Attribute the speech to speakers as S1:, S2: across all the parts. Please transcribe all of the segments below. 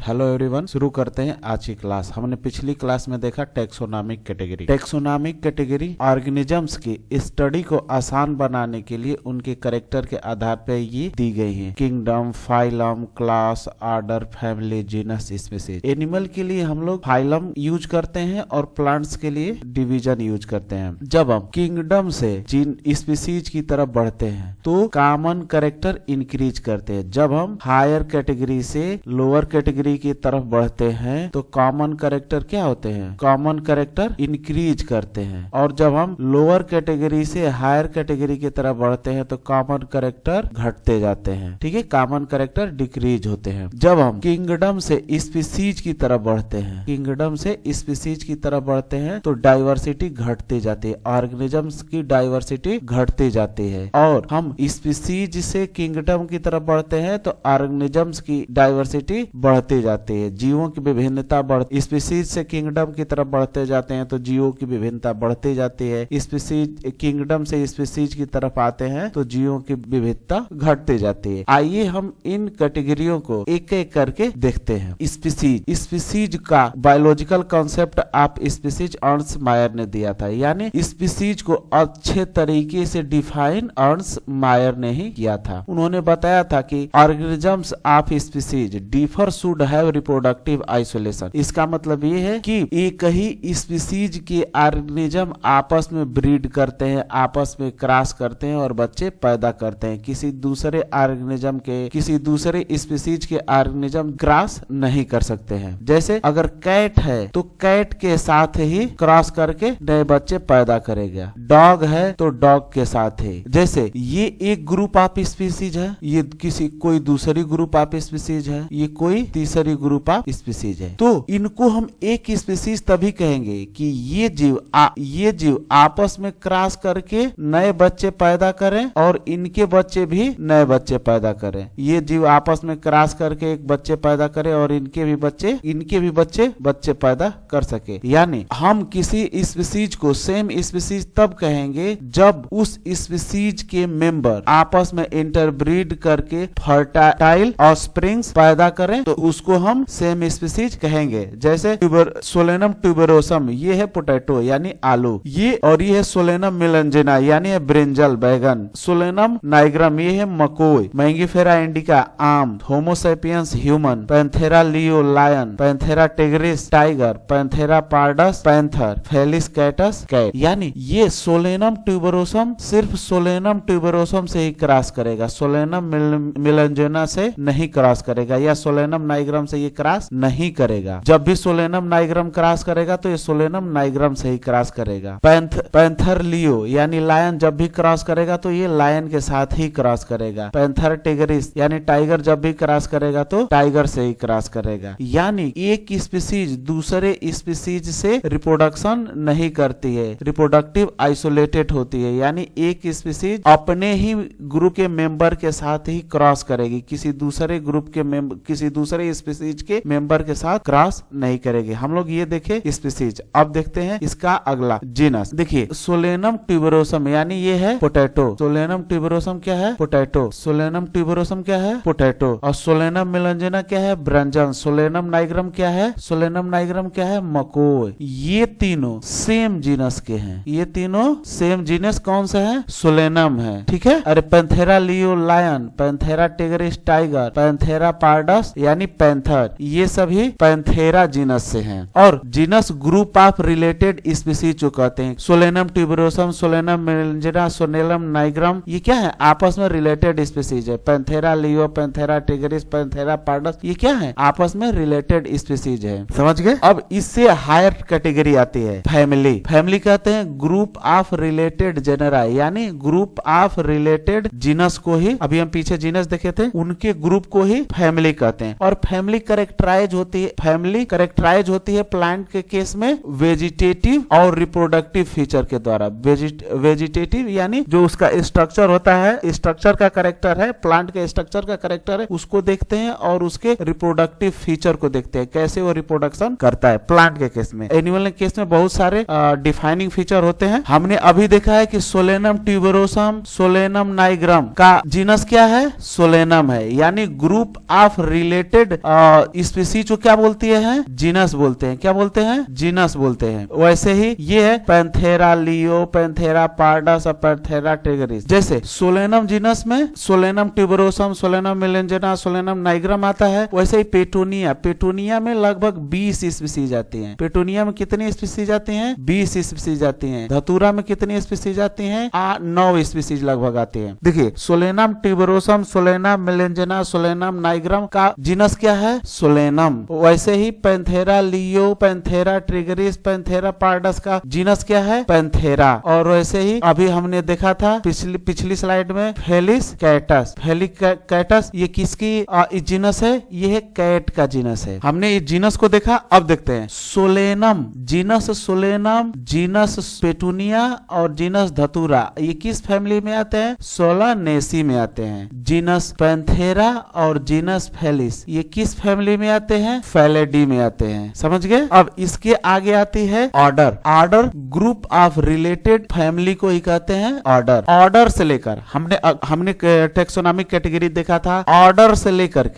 S1: Hello everyone, शुरू करते हैं आज की क्लास। हमने पिछली क्लास में देखा taxonomic category. Taxonomic category organisms की स्टडी को आसान बनाने के लिए उनके कैरेक्टर के आधार पर ये दी गई है। Kingdom, phylum, class, order, family, genus, species. Animal के लिए हम लोग फाइलम यूज करते हैं और प्लांट्स के लिए डिवीजन यूज करते हैं। जब हम किंगडम से स्पीसीज की तरफ बढ़ते हैं तो कॉमन कैरेक्टर इंक्रीज करते हैं। जब हम हायर कैटेगरी से लोअर कैटेगरी की तरफ बढ़ते हैं तो कॉमन कैरेक्टर क्या होते हैं? कॉमन कैरेक्टर इंक्रीज करते हैं। और जब हम लोअर कैटेगरी से हायर कैटेगरी की तरफ बढ़ते हैं तो कॉमन कैरेक्टर घटते जाते हैं। ठीक है, कॉमन कैरेक्टर डिक्रीज होते हैं। जब हम किंगडम से स्पीसीज की तरफ बढ़ते हैं, किंगडम से स्पीसीज की तरफ बढ़ते हैं तो डाइवर्सिटी घटती जाती है, ऑर्गेनिजम्स की डाइवर्सिटी घटती जाती है। और हम स्पीसीज से किंगडम की तरफ बढ़ते हैं तो ऑर्गेनिजम्स की डाइवर्सिटी बढ़ती जाती है, जीवों की विभिन्नता बढ़ती। स्पीसीज से किंगडम की तरफ बढ़ते जाते हैं तो जीवों की विभिन्नता बढ़ती जाती है। स्पीसीज किंगडम से स्पीसीज की तरफ आते हैं तो जीवों की विविधता घटती जाती है। आइए हम इन कैटेगरियों को एक एक करके देखते हैं। स्पीसीज, स्पीसीज का बायोलॉजिकल कॉन्सेप्ट आप स्पीसीज अर्न्स्ट मायर ने दिया था, यानी स्पीसीज को अच्छे तरीके से डिफाइन अर्न्स्ट मायर ने ही किया था। उन्होंने बताया था कि organisms of species differ should have reproductive isolation. इसका मतलब ये है कि एक ही स्पीसीज के ऑर्गेनिज्म आपस में ब्रीड करते हैं, आपस में क्रॉस करते हैं और बच्चे पैदा करते हैं। किसी दूसरे ऑर्गेनिज्म के, किसी दूसरे स्पीसीज के ऑर्गेनिज्म क्रॉस नहीं कर सकते हैं। जैसे अगर कैट है तो कैट के साथ ही क्रॉस करके नए बच्चे पैदा करेगा। डॉग है तो डॉग के साथ ही। जैसे ये एक ग्रुप ऑफ स्पीसीज है, ये किसी कोई दूसरी ग्रुप ऑफ स्पीसीज है, ये कोई तीसरी ग्रुप ऑफ स्पीसीज है। तो इनको हम एक स्पीसीज तभी कहेंगे कि ये जीव आपस में क्रॉस करके नए बच्चे पैदा करें और इनके बच्चे भी नए बच्चे पैदा करें। ये जीव आपस में क्रॉस करके एक बच्चे पैदा करें और इनके भी बच्चे पैदा कर सके। यानी हम किसी स्पीसीज को सेम स्पीसीज तब कहेंगे जब उस स्पीसीज के मेंबर आपस में इंटरब्रीड करके फर्टाइल ऑफस्प्रिंग्स पैदा करें तो उसको हम सेम स्पीसीज कहेंगे। जैसे सोलेनम ट्यूबरोसम, ये है पोटैटो यानी आलू, ये है सोलेनम मेलंजिना यानी है ब्रिंजल बैगन। सोलेनम नाइग्रम, ये है मकोई। मैंगीफेरा इंडिका आम। Homo sapiens human. Panthera leo lion. Panthera tigris tiger. Panthera pardus panther. Felis catus cat. यानी ये सोलेनम ट्यूबरोसम सिर्फ सोलेनम ट्यूबरोसम से ही क्रॉस करेगा, सोलेनम मेलंजिना से नहीं क्रॉस करेगा, या सोलेनम नाइग्रम से ये क्रॉस नहीं करेगा। जब भी सोलेनम नाइग्रम क्रॉस करेगा तो ये सोलेनम नाइग्रम से ही क्रॉस करेगा। पैंथर लियो यानी लायन जब भी क्रॉस करेगा तो ये लायन के साथ ही क्रॉस करेगा। पैंथर टिग्रिस यानी टाइगर जब भी क्रॉस करेगा तो टाइगर से ही क्रॉस करेगा। यानी एक स्पीसीज दूसरे स्पीसीज से रिप्रोडक्शन नहीं करती है, रिप्रोडक्टिव आइसोलेटेड होती है। यानी एक स्पीसीज अपने ही ग्रुप के मेंबर के साथ ही क्रॉस करेगी, किसी दूसरे ग्रुप के किसी दूसरे स्पीसीज के मेंबर के साथ क्रॉस नहीं करेगी। हम लोग ये देखे स्पीसीज। अब देखते हैं इसका अगला जीनस। देखिए सोलेनम ट्यूबरोसम यानी ये है पोटैटो। सोलेनम ट्यूबरोसम क्या है? पोटैटो। सोलेनम ट्यूबरोसम क्या है? पोटैटो। और सोलेनम मेलंजिना क्या है? ब्रंजन। सोलेनम नाइग्रम क्या है? सोलेनम नाइग्रम क्या है? मकोई। ये तीनों सेम जीनस के हैं। ये तीनों सेम जीनस कौन सा है? सोलेनम है। ठीक है। अरे Panthera leo lion, Panthera tigris tiger, Panthera pardus यानी पैंथर, ये सभी पैंथेरा जीनस से हैं। और genus group of related species जो कहते हैं, Solanum tuberosum, Solanum melongena, Solanum nigrum, ये क्या है? आपस में रिलेटेड स्पीसीज है। Panthera leo, Panthera tigris, Panthera pardus, ये क्या है? आपस में रिलेटेड स्पीसीज है। समझ गए? अब इससे हायर कैटेगरी आती है फैमिली। फैमिली कहते हैं ग्रुप ऑफ रिलेटेड जेनरा, यानी ग्रुप ऑफ रिलेटेड जीनस को ही, अभी हम पीछे जीनस देखे थे, उनके ग्रुप को ही फैमिली कहते हैं। और फैमिली कैरेक्टराइज होती है प्लांट के केस में वेजिटेटिव और रिप्रोडक्टिव फीचर के द्वारा। वेजिटेटिव यानी जो उसका स्ट्रक्चर होता है, स्ट्रक्चर का कैरेक्टर है, प्लांट के स्ट्रक्चर का कैरेक्टर है, उसको देखते हैं और उसके रिप्रोडक्टिव फीचर को देखते हैं, कैसे वो रिप्रोडक्शन करता है प्लांट के केस में। एनिमल के केस में बहुत सारे डिफाइनिंग फीचर होते हैं। हमने अभी देखा है कि सोलेनम ट्यूबरोसम, सोलेनम नाइग्रम का जीनस क्या है? सोलेनम है, यानी ग्रुप ऑफ रिलेटेड स्पीसीज को क्या बोलती है? जीनस बोलते हैं। क्या बोलते हैं? जीनस बोलते हैं। वैसे ही ये है पैंथेरा लियो, पैंथेरा पार्डस और पैंथेरा ट्रिगरिस। जैसे सोलेनम जीनस में Solanum tuberosum, Solanum melongena, Solanum nigrum आता है, वैसे ही पेटूनिया, पेटूनिया में लगभग 20 स्पीसीज आती हैं। पेटूनिया में कितनी स्पीसीज आती हैं? 20 स्पीसीज आती हैं। धतूरा में कितनी स्पीसीज आती हैं? 9 स्पीसीज लगभग आती हैं। देखिए Solanum tuberosum, Solanum melongena, Solanum nigrum का जीनस क्या है? सोलेनम। वैसे ही Panthera leo, Panthera tigris, Panthera pardus का जीनस क्या है? पैंथेरा। और वैसे ही अभी हमने देखा था पिछली स्लाइड में फेलिस कैटस। फेलिस कैटस ये किसकी जीनस है? ये है कैट का जीनस है। हमने इस जीनस को देखा। अब देखते हैं Solanum genus, Solanum genus petunia और जीनस धतूरा, ये किस फैमिली में आते हैं? सोलानेसी में आते हैं। जीनस पैंथेरा और जीनस फेलिस ये किस फैमिली में आते हैं? फैलेडी में आते हैं। समझ गए? अब इसके आगे आती है order. Order group of related family को ही कहते हैं ऑर्डर। ऑर्डर से लेकर हमने टेक्सोनॉमिक कैटेगरी देखा था, ऑर्डर से लेकर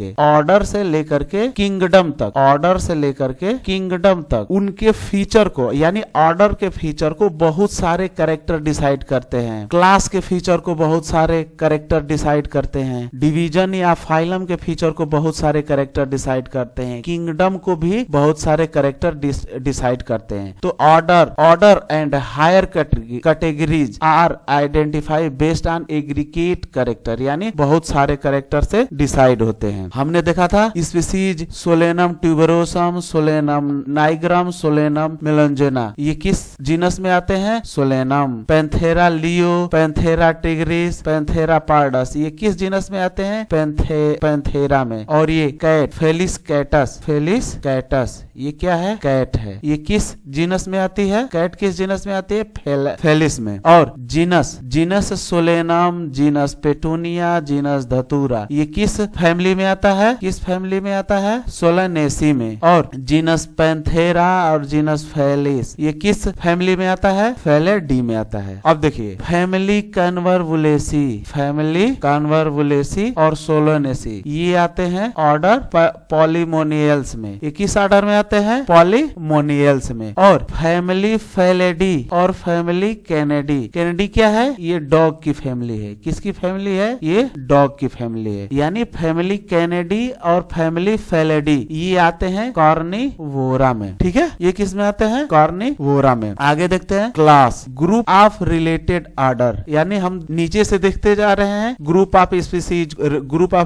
S1: के किंगडम तक, ऑर्डर से लेकर के किंगडम तक उनके फीचर को, यानी ऑर्डर के फीचर को बहुत सारे कैरेक्टर डिसाइड करते हैं। क्लास के फीचर को बहुत सारे कैरेक्टर डिसाइड करते हैं। डिवीजन या फाइलम के फीचर को बहुत सारे कैरेक्टर डिसाइड करते हैं। किंगडम को भी बहुत सारे कैरेक्टर डिसाइड करते हैं। तो order and higher categories are identify based on aggregate character, यानी बहुत सारे कैरेक्टर से डिसाइड होते हैं। हमने देखा था species Solanum tuberosum, Solanum nigrum, Solanum melongena ये किस जीनस में आते हैं? Solanum. Panthera leo, Panthera tigris, Panthera pardus ये किस जीनस में आते हैं? पैंथेरा में। और ये कैट फेलिस कैटस ये क्या है? कैट है। ये किस जीनस में आती है? कैट किस जीनस में आती है? फेलिस में। और genus Solanum, genus petunia, genus धतूरा ये किस फैमिली में आता है? किस फैमिली में आता है? सोलानेसी में। और जीनस पैंथेरा और जीनस फेलिस ये किस फैमिली में आता है? फैलेडी में आता है। अब देखिए फैमिली कन्वर्वुलेसी और सोलानेसी ये आते हैं ऑर्डर पॉलीमोनियल्स में। ये किस ऑर्डर में आते हैं? पॉलीमोनियल्स में। और फैमिली फैलेडी और फैमिली कैनेडी क्या है? ये डॉग की फैमिली है। किसकी फैमिली है? ये डॉग की फैमिली है। यानी फैमिली कैनेडी और फैमिली फैलेडी ये आते हैं कार्निवोरा में। ठीक है, ये किस में आते हैं? कार्निवोरा में। आगे देखते हैं class group of related order, यानी हम नीचे से देखते जा रहे हैं। ग्रुप ऑफ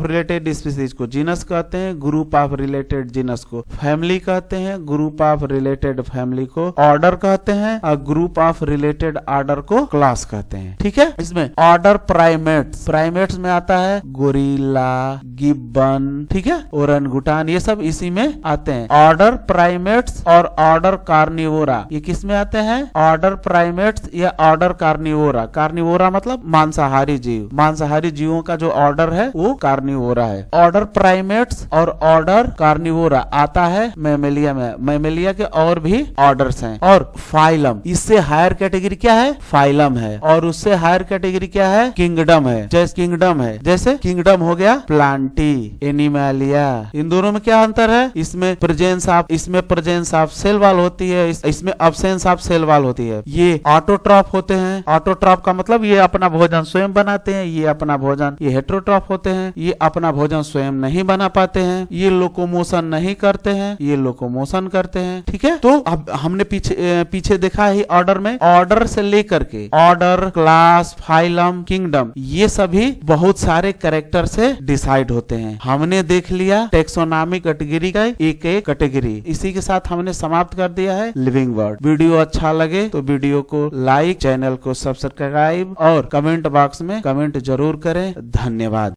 S1: रिलेटेड स्पीसीज को जीनस कहते हैं, ग्रुप ऑफ रिलेटेड जीनस को फैमिली कहते हैं, ग्रुप ऑफ रिलेटेड फैमिली को ऑर्डर कहते हैं और ग्रुप ऑफ रिलेटेड ऑर्डर को क्लास कहते हैं। ठीक है, इसमें ऑर्डर प्राइमेट्स में आता है गोरिल्ला, गिब्बन, ठीक है, ओरंगुटान ये सब इसी में आते हैं। ऑर्डर प्राइमेट्स और ऑर्डर कार्निवोरा ये किस में आते हैं? ऑर्डर प्राइमेट्स या ऑर्डर कार्निवोरा मतलब मांसाहारी जीव। मांसाहारी जीवों का जो ऑर्डर है वो कार्निवोरा है। ऑर्डर प्राइमेट्स और ऑर्डर कार्निवोरा आता है मैमेलिया में। मैमेलिया के और भी ऑर्डर्स हैं। और फाइलम, इससे हायर कैटेगरी क्या है? फाइलम है। और उससे हायर कैटेगरी क्या है? किंगडम है। जैसे किंगडम हो गया प्लांटी, एनिमलिया। इन दोनों में क्या अंतर है? इसमें प्रेजेंस ऑफ सेल वॉल होती है, इसमें अब्सेंस ऑफ सेल वॉल होती है। ये ऑटोट्रॉफ होते हैं। ऑटोट्रॉफ का मतलब ये अपना भोजन स्वयं बनाते हैं। ये हेटेरोट्रॉफ होते हैं, ये अपना भोजन स्वयं नहीं बना पाते हैं। ये लोकोमोशन नहीं करते हैं, ये लोकोमोशन करते हैं। ठीक है, तो अब हमने पीछे देखा है ऑर्डर में, ऑर्डर से लेकर के ऑर्डर, क्लास, फाइलम, किंगडम ये सभी बहुत सारे कैरेक्टर से डिसाइड होते हैं। हमने देख लिया टेक्सोनॉमिक कैटेगरी का एक कैटेगरी। इसी के साथ हमने समाप्त कर दिया है लिविंग वर्ड। वीडियो अच्छा लगे तो वीडियो को लाइक, चैनल को सब्सक्राइब और कमेंट बॉक्स में कमेंट जरूर करें। धन्यवाद।